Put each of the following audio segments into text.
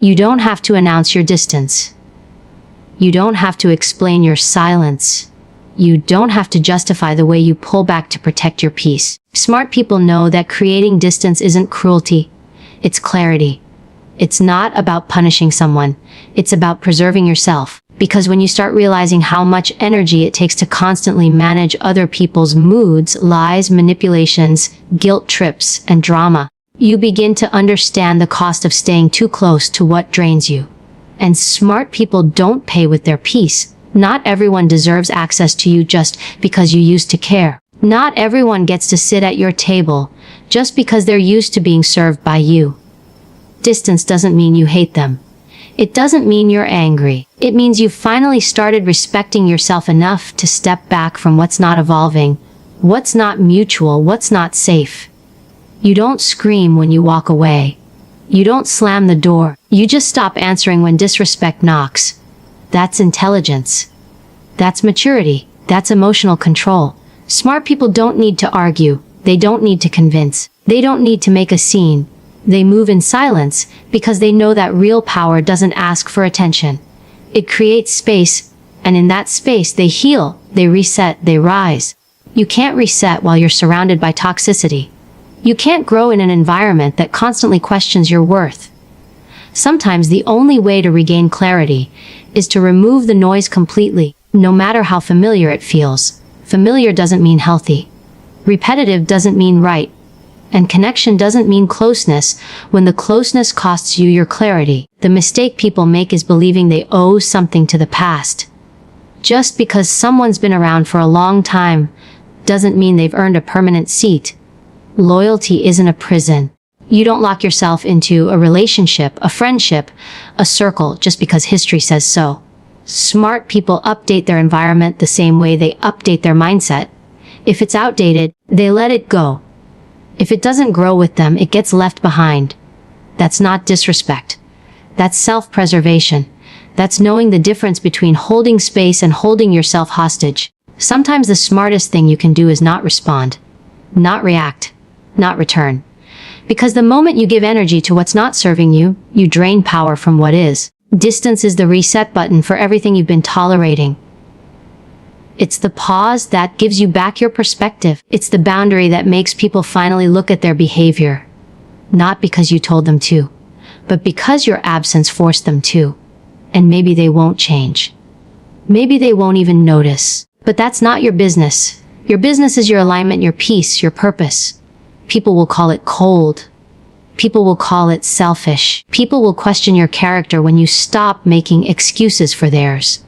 You don't have to announce your distance. You don't have to explain your silence. You don't have to justify the way you pull back to protect your peace. Smart people know that creating distance isn't cruelty. It's clarity. It's not about punishing someone. It's about preserving yourself. Because when you start realizing how much energy it takes to constantly manage other people's moods, lies, manipulations, guilt trips, and drama, you begin to understand the cost of staying too close to what drains you. And smart people don't pay with their peace. Not everyone deserves access to you just because you used to care. Not everyone gets to sit at your table just because they're used to being served by you. Distance doesn't mean you hate them. It doesn't mean you're angry. It means you've finally started respecting yourself enough to step back from what's not evolving, what's not mutual, what's not safe. You don't scream when you walk away. You don't slam the door. You just stop answering when disrespect knocks. That's intelligence. That's maturity. That's emotional control. Smart people don't need to argue. They don't need to convince. They don't need to make a scene. They move in silence because they know that real power doesn't ask for attention. It creates space, and in that space they heal, they reset, they rise. You can't reset while you're surrounded by toxicity. You can't grow in an environment that constantly questions your worth. Sometimes the only way to regain clarity is to remove the noise completely, no matter how familiar it feels. Familiar doesn't mean healthy. Repetitive doesn't mean right. And connection doesn't mean closeness when the closeness costs you your clarity. The mistake people make is believing they owe something to the past. Just because someone's been around for a long time doesn't mean they've earned a permanent seat. Loyalty isn't a prison. You don't lock yourself into a relationship, a friendship, a circle just because history says so. Smart people update their environment the same way they update their mindset. If it's outdated, they let it go. If it doesn't grow with them, it gets left behind. That's not disrespect. That's self-preservation. That's knowing the difference between holding space and holding yourself hostage. Sometimes the smartest thing you can do is not respond, not react, not return. Because the moment you give energy to what's not serving you, you drain power from what is. Distance is the reset button for everything you've been tolerating. It's the pause that gives you back your perspective. It's the boundary that makes people finally look at their behavior. Not because you told them to, but because your absence forced them to. And maybe they won't change. Maybe they won't even notice. But that's not your business. Your business is your alignment, your peace, your purpose. People will call it cold. People will call it selfish. People will question your character when you stop making excuses for theirs.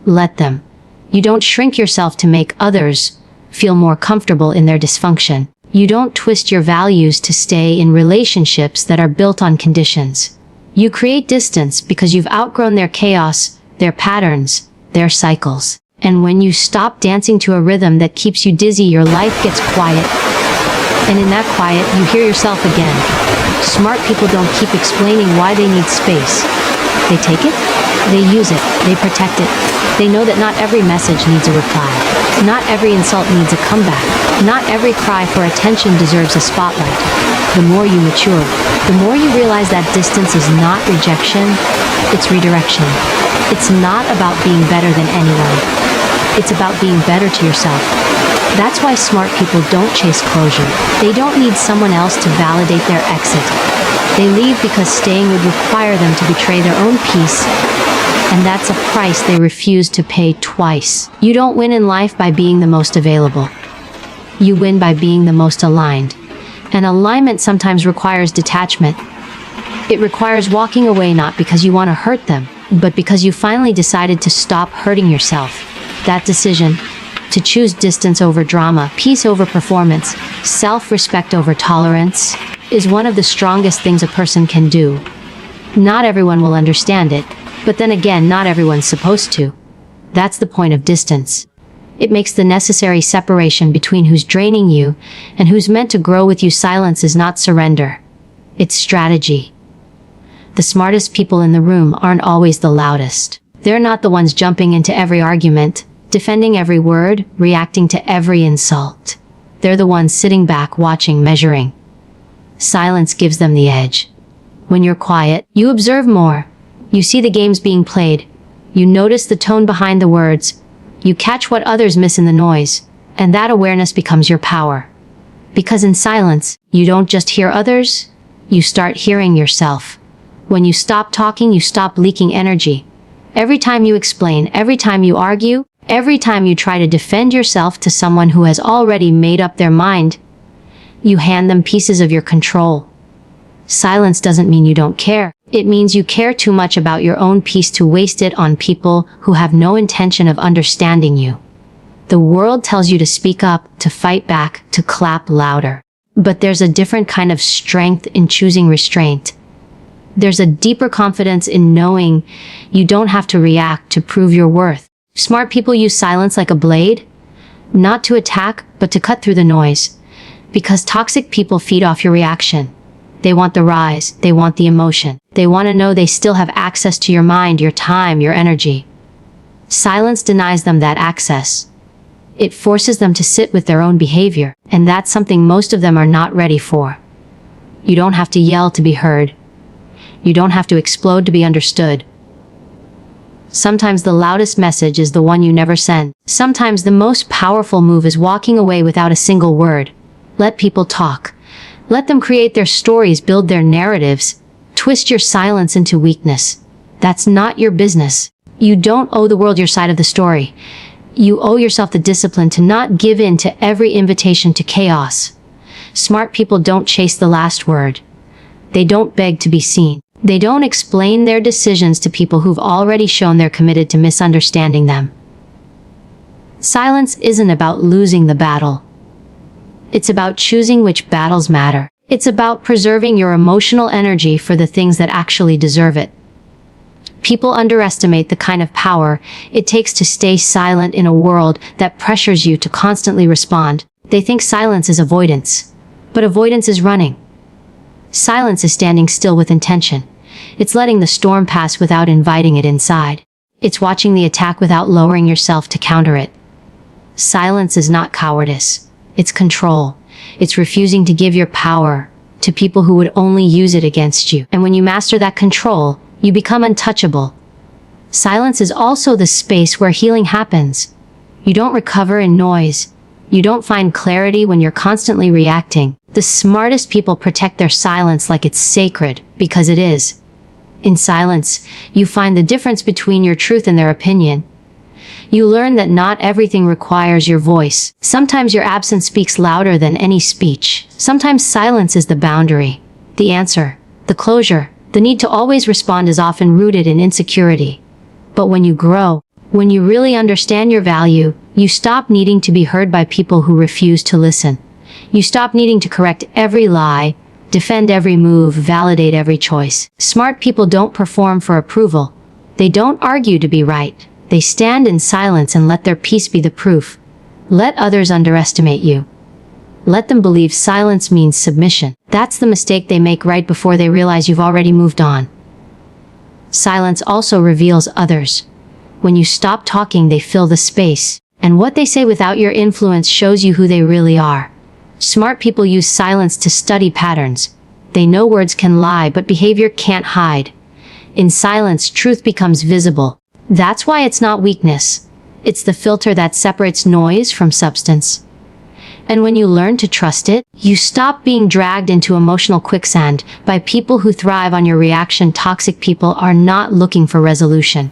Let them. You don't shrink yourself to make others feel more comfortable in their dysfunction. You don't twist your values to stay in relationships that are built on conditions. You create distance because you've outgrown their chaos, their patterns, their cycles. And when you stop dancing to a rhythm that keeps you dizzy, your life gets quiet. And in that quiet, you hear yourself again. Smart people don't keep explaining why they need space. They take it, they use it, they protect it. They know that not every message needs a reply. Not every insult needs a comeback. Not every cry for attention deserves a spotlight. The more you mature, the more you realize that distance is not rejection, it's redirection. It's not about being better than anyone. It's about being better to yourself. That's why smart people don't chase closure. They don't need someone else to validate their exit. They leave because staying would require them to betray their own peace, and that's a price they refuse to pay twice. You don't win in life by being the most available. You win by being the most aligned. And alignment sometimes requires detachment. It requires walking away not because you want to hurt them, but because you finally decided to stop hurting yourself. That decision, to choose distance over drama, peace over performance, self-respect over tolerance, is one of the strongest things a person can do. Not everyone will understand it, but then again, not everyone's supposed to. That's the point of distance. It makes the necessary separation between who's draining you and who's meant to grow with you. Silence is not surrender. It's strategy. The smartest people in the room aren't always the loudest. They're not the ones jumping into every argument, defending every word, reacting to every insult. They're the ones sitting back, watching, measuring. Silence gives them the edge. When you're quiet, you observe more. You see the games being played. You notice the tone behind the words. You catch what others miss in the noise. And that awareness becomes your power. Because in silence, you don't just hear others, you start hearing yourself. When you stop talking, you stop leaking energy. Every time you explain, every time you argue, every time you try to defend yourself to someone who has already made up their mind, you hand them pieces of your control. Silence doesn't mean you don't care. It means you care too much about your own peace to waste it on people who have no intention of understanding you. The world tells you to speak up, to fight back, to clap louder. But there's a different kind of strength in choosing restraint. There's a deeper confidence in knowing you don't have to react to prove your worth. Smart people use silence like a blade, not to attack, but to cut through the noise. Because toxic people feed off your reaction. They want the rise, they want the emotion. They want to know they still have access to your mind, your time, your energy. Silence denies them that access. It forces them to sit with their own behavior, and that's something most of them are not ready for. You don't have to yell to be heard. You don't have to explode to be understood. Sometimes the loudest message is the one you never send. Sometimes the most powerful move is walking away without a single word. Let people talk. Let them create their stories, build their narratives. Twist your silence into weakness. That's not your business. You don't owe the world your side of the story. You owe yourself the discipline to not give in to every invitation to chaos. Smart people don't chase the last word. They don't beg to be seen. They don't explain their decisions to people who've already shown they're committed to misunderstanding them. Silence isn't about losing the battle. It's about choosing which battles matter. It's about preserving your emotional energy for the things that actually deserve it. People underestimate the kind of power it takes to stay silent in a world that pressures you to constantly respond. They think silence is avoidance, but avoidance is running. Silence is standing still with intention. It's letting the storm pass without inviting it inside. It's watching the attack without lowering yourself to counter it. Silence is not cowardice. It's control. It's refusing to give your power to people who would only use it against you. And when you master that control, you become untouchable. Silence is also the space where healing happens. You don't recover in noise. You don't find clarity when you're constantly reacting. The smartest people protect their silence like it's sacred, because it is. In silence, you find the difference between your truth and their opinion. You learn that not everything requires your voice. Sometimes your absence speaks louder than any speech. Sometimes silence is the boundary, the answer, the closure. The need to always respond is often rooted in insecurity. But when you grow, when you really understand your value, you stop needing to be heard by people who refuse to listen. You stop needing to correct every lie, defend every move, validate every choice. Smart people don't perform for approval. They don't argue to be right. They stand in silence and let their peace be the proof. Let others underestimate you. Let them believe silence means submission. That's the mistake they make right before they realize you've already moved on. Silence also reveals others. When you stop talking, they fill the space. And what they say without your influence shows you who they really are. Smart people use silence to study patterns. They know words can lie, but behavior can't hide. In silence, truth becomes visible. That's why it's not weakness. It's the filter that separates noise from substance. And when you learn to trust it, you stop being dragged into emotional quicksand by people who thrive on your reaction. Toxic people are not looking for resolution.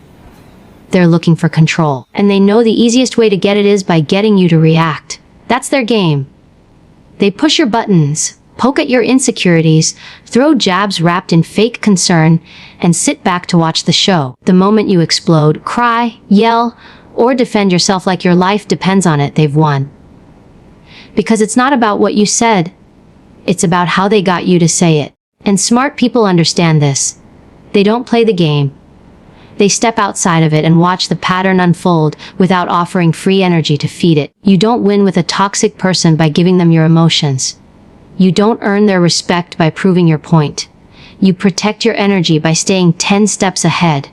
They're looking for control. And they know the easiest way to get it is by getting you to react. That's their game. They push your buttons, poke at your insecurities, throw jabs wrapped in fake concern, and sit back to watch the show. The moment you explode, cry, yell, or defend yourself like your life depends on it, they've won. Because it's not about what you said. It's about how they got you to say it. And smart people understand this. They don't play the game. They step outside of it and watch the pattern unfold without offering free energy to feed it. You don't win with a toxic person by giving them your emotions. You don't earn their respect by proving your point. You protect your energy by staying 10 steps ahead.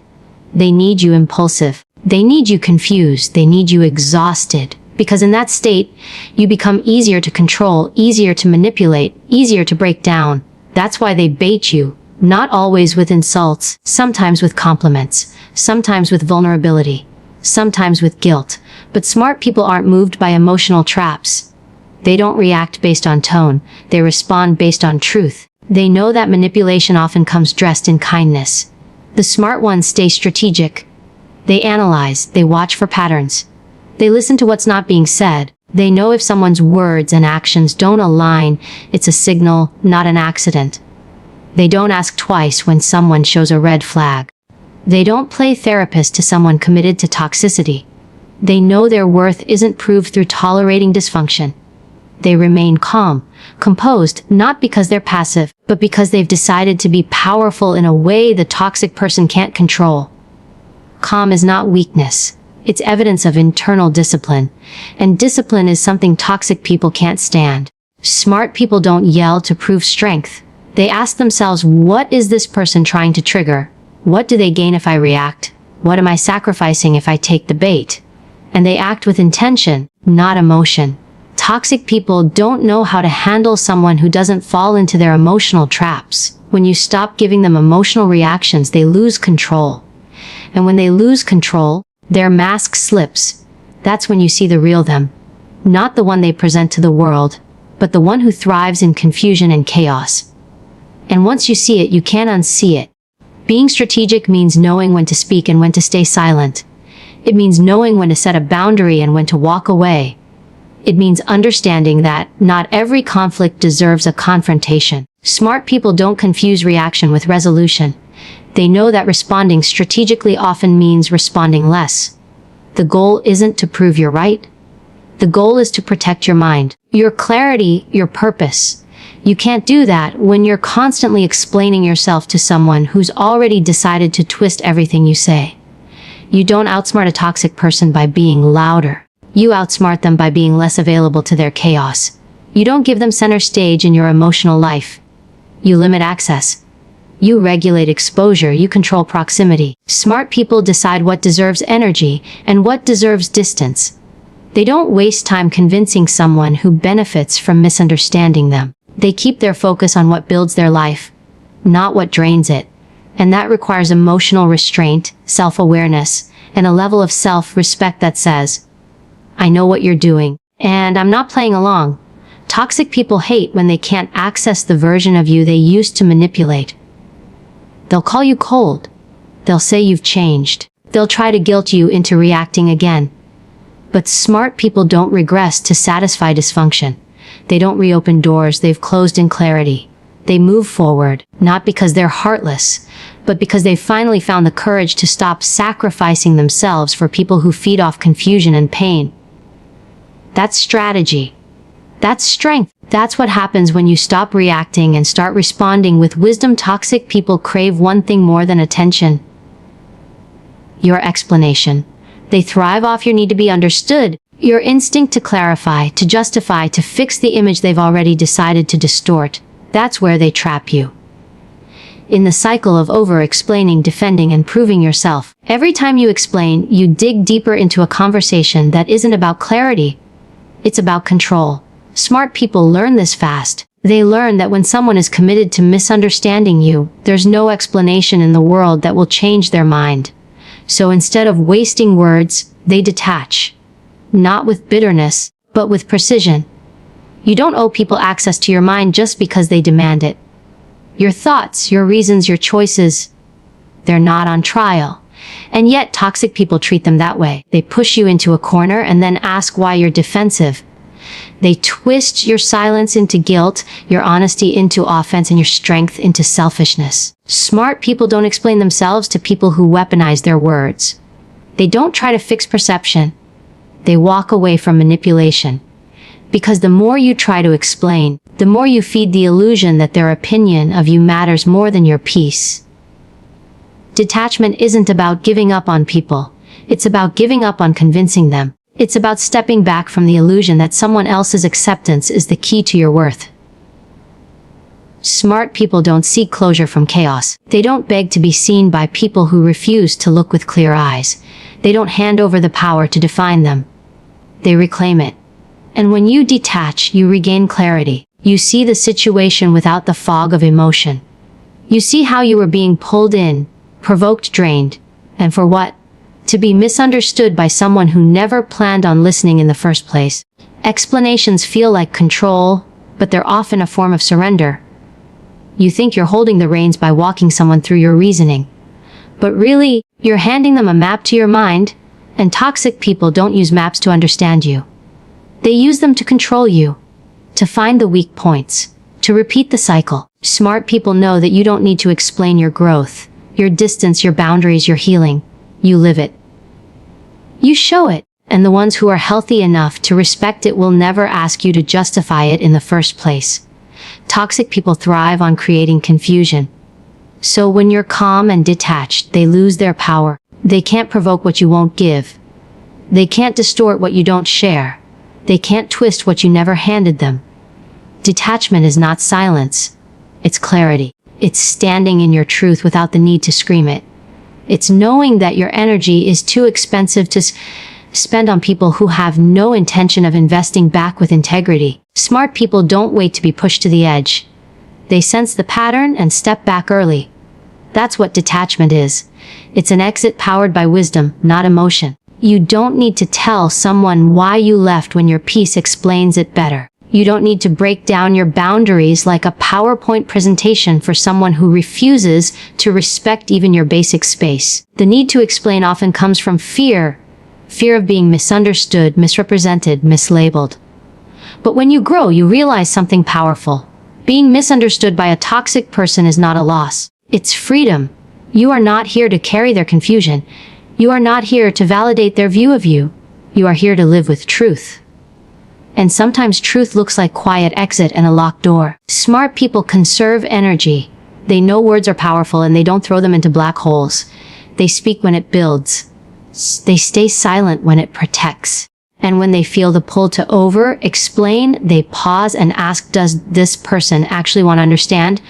They need you impulsive. They need you confused. They need you exhausted. Because in that state, you become easier to control, easier to manipulate, easier to break down. That's why they bait you, Not always with insults, sometimes with compliments, sometimes with vulnerability, sometimes with guilt. But smart people aren't moved by emotional traps. They don't react based on tone, they respond based on truth. They know that manipulation often comes dressed in kindness. The smart ones stay strategic. They analyze, they watch for patterns. They listen to what's not being said. They know if someone's words and actions don't align, it's a signal, not an accident. They don't ask twice when someone shows a red flag. They don't play therapist to someone committed to toxicity. They know their worth isn't proved through tolerating dysfunction. They remain calm, composed, not because they're passive, but because they've decided to be powerful in a way the toxic person can't control. Calm is not weakness. It's evidence of internal discipline. And discipline is something toxic people can't stand. Smart people don't yell to prove strength. They ask themselves, what is this person trying to trigger? What do they gain if I react? What am I sacrificing if I take the bait? And they act with intention, not emotion. Toxic people don't know how to handle someone who doesn't fall into their emotional traps. When you stop giving them emotional reactions, they lose control. And when they lose control, their mask slips. That's when you see the real them. Not the one they present to the world, but the one who thrives in confusion and chaos. And once you see it, you can't unsee it. Being strategic means knowing when to speak and when to stay silent. It means knowing when to set a boundary and when to walk away. It means understanding that not every conflict deserves a confrontation. Smart people don't confuse reaction with resolution. They know that responding strategically often means responding less. The goal isn't to prove you're right. The goal is to protect your mind, your clarity, your purpose. You can't do that when you're constantly explaining yourself to someone who's already decided to twist everything you say. You don't outsmart a toxic person by being louder. You outsmart them by being less available to their chaos. You don't give them center stage in your emotional life. You limit access. You regulate exposure, you control proximity. Smart people decide what deserves energy and what deserves distance. They don't waste time convincing someone who benefits from misunderstanding them. They keep their focus on what builds their life, not what drains it. And that requires emotional restraint, self-awareness, and a level of self-respect that says, I know what you're doing, and I'm not playing along. Toxic people hate when they can't access the version of you they used to manipulate. They'll call you cold. They'll say you've changed. They'll try to guilt you into reacting again. But smart people don't regress to satisfy dysfunction. They don't reopen doors they've closed in clarity. They move forward, not because they're heartless, but because they've finally found the courage to stop sacrificing themselves for people who feed off confusion and pain. That's strategy. That's strength. That's what happens when you stop reacting and start responding with wisdom. Toxic people crave one thing more than attention: your explanation. They thrive off your need to be understood, your instinct to clarify, to justify, to fix the image they've already decided to distort. That's where they trap you. In the cycle of over-explaining, defending, and proving yourself. Every time you explain, you dig deeper into a conversation that isn't about clarity. It's about control. Smart people learn this fast. They learn that when someone is committed to misunderstanding you, there's no explanation in the world that will change their mind. So instead of wasting words, they detach. Not with bitterness, but with precision. You don't owe people access to your mind just because they demand it. Your thoughts, your reasons, your choices, they're not on trial. And yet toxic people treat them that way. They push you into a corner and then ask why you're defensive. They twist your silence into guilt, your honesty into offense, and your strength into selfishness. Smart people don't explain themselves to people who weaponize their words. They don't try to fix perception. They walk away from manipulation. Because the more you try to explain, the more you feed the illusion that their opinion of you matters more than your peace. Detachment isn't about giving up on people. It's about giving up on convincing them. It's about stepping back from the illusion that someone else's acceptance is the key to your worth. Smart people don't seek closure from chaos. They don't beg to be seen by people who refuse to look with clear eyes. They don't hand over the power to define them. They reclaim it. And when you detach, you regain clarity. You see the situation without the fog of emotion. You see how you were being pulled in, provoked, drained. And for what? To be misunderstood by someone who never planned on listening in the first place. Explanations feel like control, but they're often a form of surrender. You think you're holding the reins by walking someone through your reasoning. But really, you're handing them a map to your mind, and toxic people don't use maps to understand you. They use them to control you, to find the weak points, to repeat the cycle. Smart people know that you don't need to explain your growth, your distance, your boundaries, your healing. You live it. You show it, and the ones who are healthy enough to respect it will never ask you to justify it in the first place. Toxic people thrive on creating confusion. So when you're calm and detached, they lose their power. They can't provoke what you won't give. They can't distort what you don't share. They can't twist what you never handed them. Detachment is not silence. It's clarity. It's standing in your truth without the need to scream it. It's knowing that your energy is too expensive to spend on people who have no intention of investing back with integrity. Smart people don't wait to be pushed to the edge. They sense the pattern and step back early. That's what detachment is. It's an exit powered by wisdom, not emotion. You don't need to tell someone why you left when your peace explains it better. You don't need to break down your boundaries like a PowerPoint presentation for someone who refuses to respect even your basic space. The need to explain often comes from fear. Fear of being misunderstood, misrepresented, mislabeled. But when you grow, you realize something powerful. Being misunderstood by a toxic person is not a loss. It's freedom. You are not here to carry their confusion. You are not here to validate their view of you. You are here to live with truth. And sometimes truth looks like quiet exit and a locked door. Smart people conserve energy. They know words are powerful and they don't throw them into black holes. They speak when it builds. They stay silent when it protects. And when they feel the pull to over-explain, they pause and ask, does this person actually want to understand?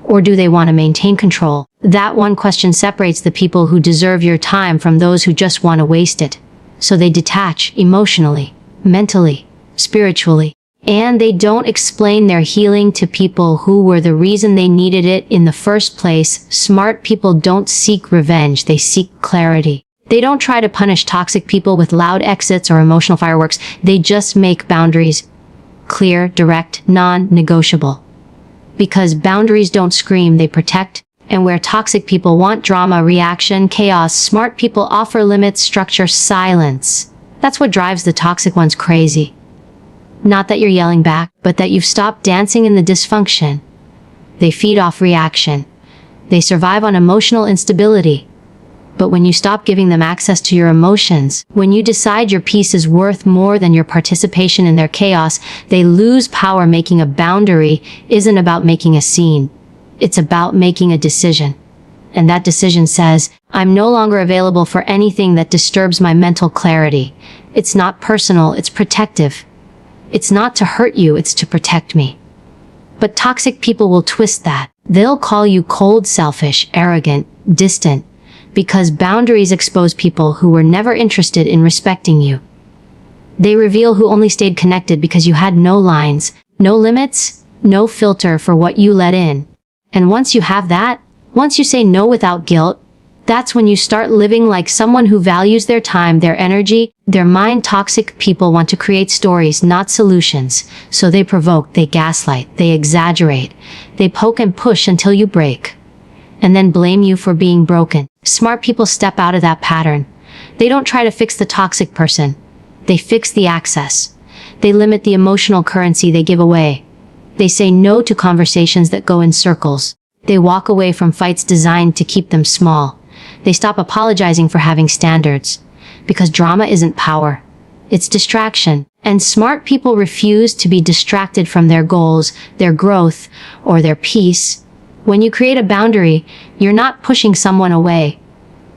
Or do they want to maintain control? That one question separates the people who deserve your time from those who just want to waste it. So they detach emotionally, mentally, spiritually. And they don't explain their healing to people who were the reason they needed it in the first place. Smart people don't seek revenge, they seek clarity. They don't try to punish toxic people with loud exits or emotional fireworks. They just make boundaries clear, direct, non-negotiable. Because boundaries don't scream, they protect. And where toxic people want drama, reaction, chaos, smart people offer limits, structure, silence. That's what drives the toxic ones crazy. Not that you're yelling back, but that you've stopped dancing in the dysfunction. They feed off reaction. They survive on emotional instability. But when you stop giving them access to your emotions, when you decide your peace is worth more than your participation in their chaos, they lose power. Making a boundary isn't about making a scene. It's about making a decision. And that decision says, I'm no longer available for anything that disturbs my mental clarity. It's not personal, it's protective. It's not to hurt you, it's to protect me. But toxic people will twist that. They'll call you cold, selfish, arrogant, distant, because boundaries expose people who were never interested in respecting you. They reveal who only stayed connected because you had no lines, no limits, no filter for what you let in. And once you have that, once you say no without guilt, that's when you start living like someone who values their time, their energy, their mind. Toxic people want to create stories, not solutions. So they provoke, they gaslight, they exaggerate, they poke and push until you break. And then blame you for being broken. Smart people step out of that pattern. They don't try to fix the toxic person. They fix the access. They limit the emotional currency they give away. They say no to conversations that go in circles. They walk away from fights designed to keep them small. They stop apologizing for having standards. Because drama isn't power. It's distraction. And smart people refuse to be distracted from their goals, their growth, or their peace. When you create a boundary, you're not pushing someone away.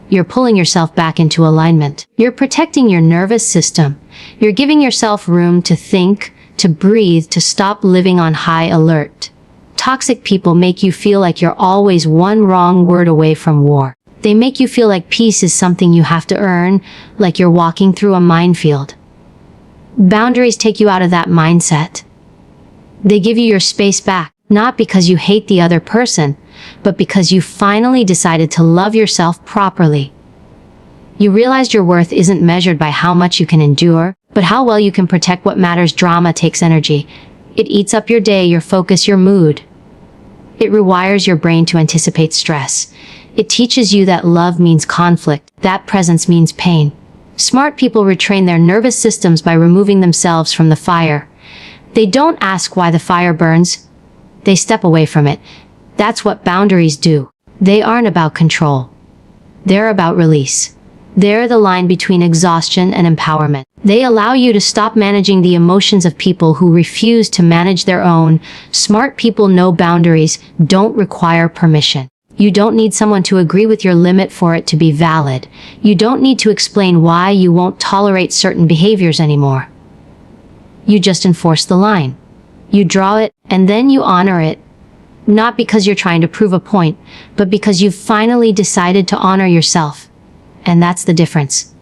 You're pulling yourself back into alignment. You're protecting your nervous system. You're giving yourself room to think, to breathe, to stop living on high alert. Toxic people make you feel like you're always one wrong word away from war. They make you feel like peace is something you have to earn, like you're walking through a minefield. Boundaries take you out of that mindset. They give you your space back, not because you hate the other person, but because you finally decided to love yourself properly. You realized your worth isn't measured by how much you can endure, but how well you can protect what matters. Drama takes energy. It eats up your day, your focus, your mood. It rewires your brain to anticipate stress. It teaches you that love means conflict, that presence means pain. Smart people retrain their nervous systems by removing themselves from the fire. They don't ask why the fire burns. They step away from it. That's what boundaries do. They aren't about control. They're about release. They're the line between exhaustion and empowerment. They allow you to stop managing the emotions of people who refuse to manage their own. Smart people know boundaries don't require permission. You don't need someone to agree with your limit for it to be valid. You don't need to explain why you won't tolerate certain behaviors anymore. You just enforce the line. You draw it, and then you honor it. Not because you're trying to prove a point, but because you've finally decided to honor yourself. And that's the difference.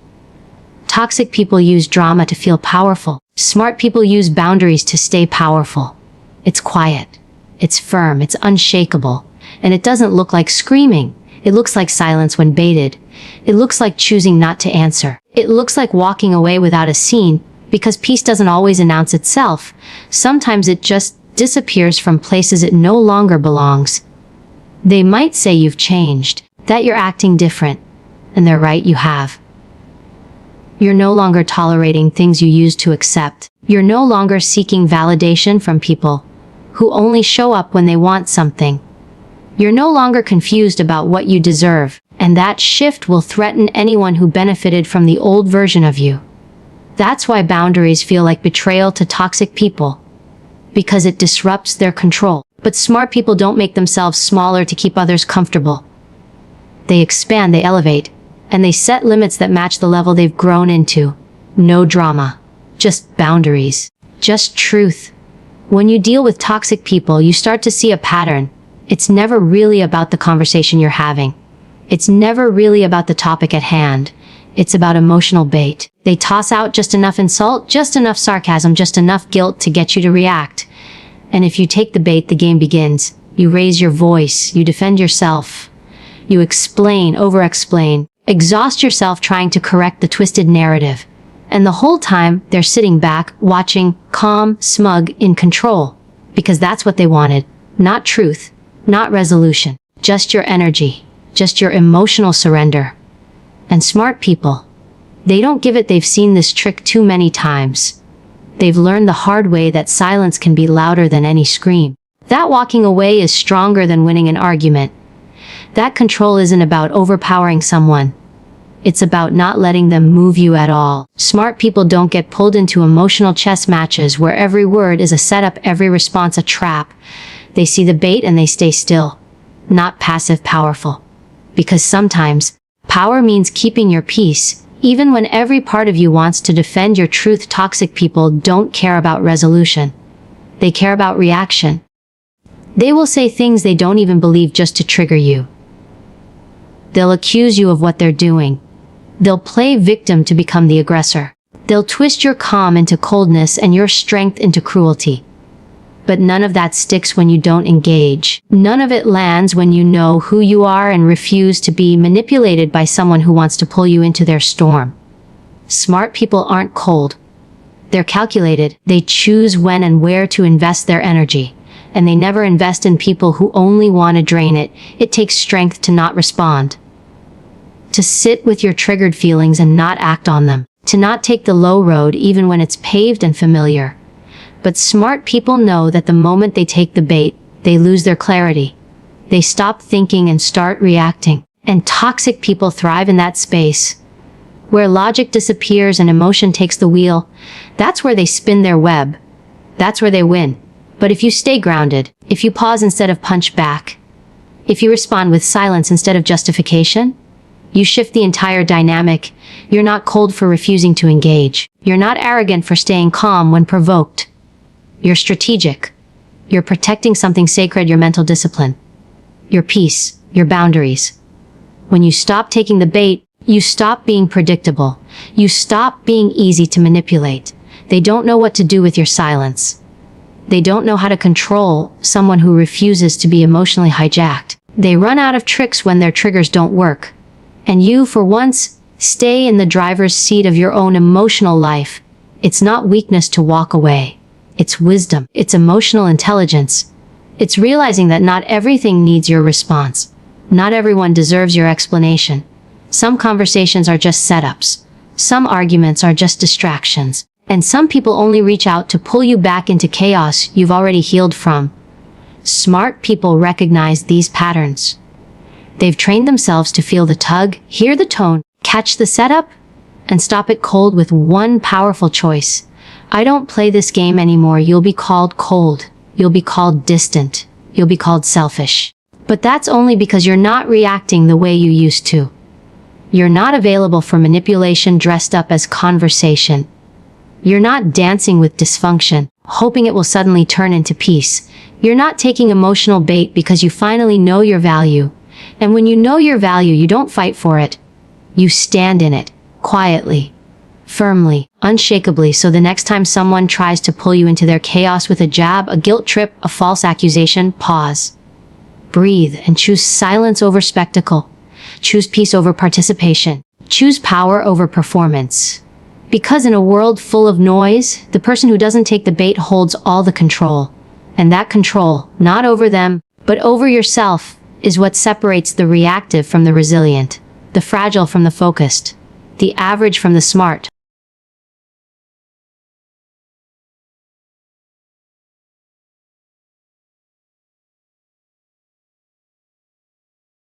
Toxic people use drama to feel powerful. Smart people use boundaries to stay powerful. It's quiet. It's firm. It's unshakable. And it doesn't look like screaming. It looks like silence when baited. It looks like choosing not to answer. It looks like walking away without a scene, because peace doesn't always announce itself. Sometimes it just disappears from places it no longer belongs. They might say you've changed, that you're acting different. And they're right, you have. You're no longer tolerating things you used to accept. You're no longer seeking validation from people who only show up when they want something. You're no longer confused about what you deserve, and that shift will threaten anyone who benefited from the old version of you. That's why boundaries feel like betrayal to toxic people, because it disrupts their control. But smart people don't make themselves smaller to keep others comfortable. They expand, they elevate, and they set limits that match the level they've grown into. No drama. Just boundaries. Just truth. When you deal with toxic people, you start to see a pattern. It's never really about the conversation you're having. It's never really about the topic at hand. It's about emotional bait. They toss out just enough insult, just enough sarcasm, just enough guilt to get you to react. And if you take the bait, the game begins. You raise your voice. You defend yourself. You explain, over-explain. Exhaust yourself trying to correct the twisted narrative. And the whole time, they're sitting back, watching, calm, smug, in control. Because that's what they wanted. Not truth. Not resolution. Just your energy. Just your emotional surrender. And smart people, they don't give it. They've seen this trick too many times. They've learned the hard way that silence can be louder than any scream. That walking away is stronger than winning an argument. That control isn't about overpowering someone. It's about not letting them move you at all. Smart people don't get pulled into emotional chess matches where every word is a setup, every response a trap. They see the bait and they stay still. Not passive, powerful. Because sometimes, power means keeping your peace, even when every part of you wants to defend your truth. Toxic people don't care about resolution. They care about reaction. They will say things they don't even believe just to trigger you. They'll accuse you of what they're doing. They'll play victim to become the aggressor. They'll twist your calm into coldness and your strength into cruelty. But none of that sticks when you don't engage. None of it lands when you know who you are and refuse to be manipulated by someone who wants to pull you into their storm. Smart people aren't cold. They're calculated. They choose when and where to invest their energy. And they never invest in people who only want to drain it. It takes strength to not respond. To sit with your triggered feelings and not act on them. To not take the low road even when it's paved and familiar. But smart people know that the moment they take the bait, they lose their clarity. They stop thinking and start reacting. And toxic people thrive in that space. Where logic disappears and emotion takes the wheel, that's where they spin their web. That's where they win. But if you stay grounded, if you pause instead of punch back, if you respond with silence instead of justification, you shift the entire dynamic. You're not cold for refusing to engage. You're not arrogant for staying calm when provoked. You're strategic. You're protecting something sacred, your mental discipline, your peace, your boundaries. When you stop taking the bait, you stop being predictable. You stop being easy to manipulate. They don't know what to do with your silence. They don't know how to control someone who refuses to be emotionally hijacked. They run out of tricks when their triggers don't work. And you, for once, stay in the driver's seat of your own emotional life. It's not weakness to walk away. It's wisdom. It's emotional intelligence. It's realizing that not everything needs your response. Not everyone deserves your explanation. Some conversations are just setups. Some arguments are just distractions. And some people only reach out to pull you back into chaos you've already healed from. Smart people recognize these patterns. They've trained themselves to feel the tug, hear the tone, catch the setup, and stop it cold with one powerful choice. I don't play this game anymore. You'll be called cold. You'll be called distant. You'll be called selfish. But that's only because you're not reacting the way you used to. You're not available for manipulation dressed up as conversation. You're not dancing with dysfunction, hoping it will suddenly turn into peace. You're not taking emotional bait because you finally know your value. And when you know your value, you don't fight for it. You stand in it, quietly, firmly, unshakably, so the next time someone tries to pull you into their chaos with a jab, a guilt trip, a false accusation, pause. Breathe and choose silence over spectacle. Choose peace over participation. Choose power over performance. Because in a world full of noise, the person who doesn't take the bait holds all the control. And that control, not over them, but over yourself, is what separates the reactive from the resilient, the fragile from the focused, the average from the smart.